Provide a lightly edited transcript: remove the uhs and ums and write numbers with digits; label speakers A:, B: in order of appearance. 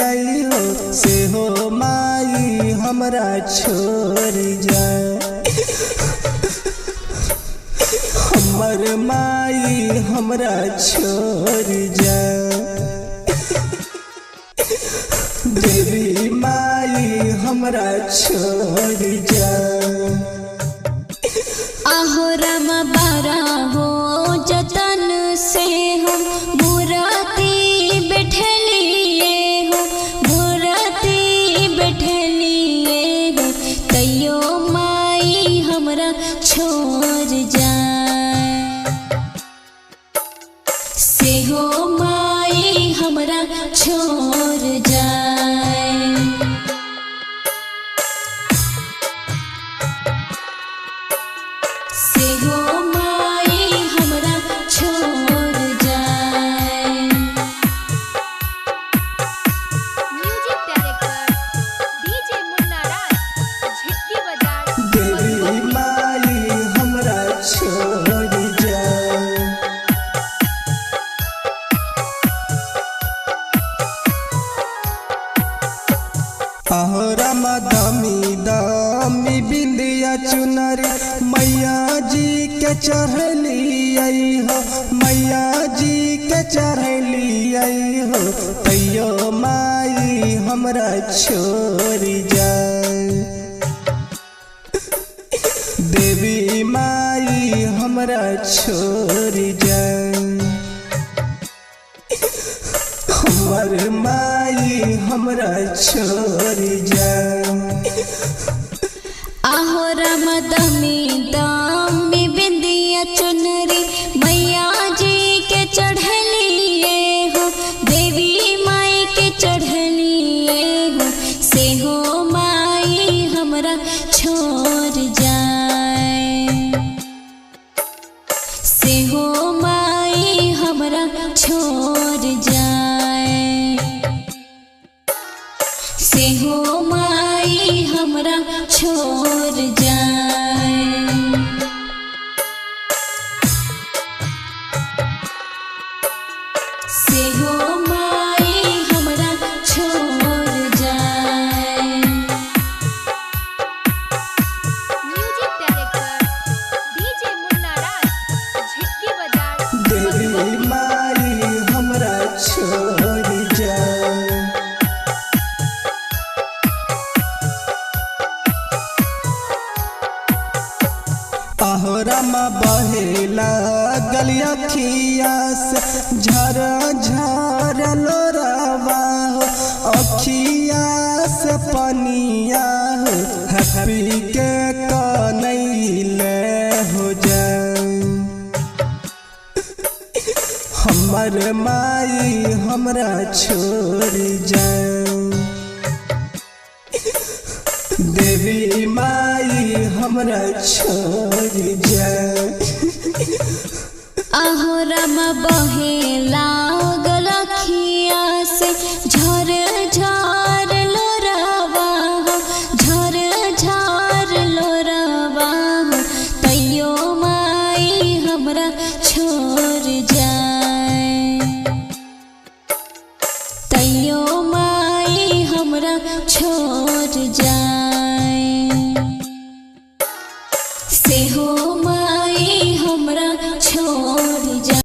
A: आई हो से हो माई हमरा छोड़ जाए। हमर माई हमरा छोड़ जाए। देवी माई हमरा छोड़ जाए।
B: आहो राम बारा हो जतन से हम मूर्ति बैठलिए हो, मूर्ति बैठलिए हो, तैयो माई हमरा छोड़ जाए। से हो माई हमरा छोड़ जाए। से हो माई हमरा छोड़ जाए।
C: म्यूजिक डायरेक्टर डीजे मुन्ना राज, झिटकी बाजार।
A: देवी माई हमरा छोड़ जाए। आहो राम दामी दामी बिंदिया चुनरी मैया जी के चढ़ली आई हो, मैया जी के चढ़ली आई हो, तैयो माई हमरा छोड़ जाए। देवी माई हमरा छोड़ जाए। हमर माई हमरा छोड़ जाए।
B: आहो राम दामी दामी बिंदिया चुनरी मैया जी के चढ़लिए हो, देवी माई के चढ़लिए हो, से हो माई हमरा छोड़ जाए। से हो माई हमरा छोड़ जाए। से हो माई हमरा छोड़ जाए। से हो माई हमरा छोड़ जाए।
C: म्यूजिक डायरेक्टर डीजे मुन्ना राज, झिटकी बाजार।
A: देवी माई हमरा छोड़ जाए। आहो रामा बहेला गलिया खिया से झर झर लोरावा हो, अखिया से पनिया हो, हैप्पी के कनैले हो जाए। हमर माई हमरा छोड़ जाए। देवी माई हमरा छोड़ जाए।
B: आहो राम बहेला गलखिया से झर झर लोरावा हो, झर झर लोरावा हो, तैयो माई हमरा छोड़ जाए। तैयो माई हमरा छोड़ जाए। से हो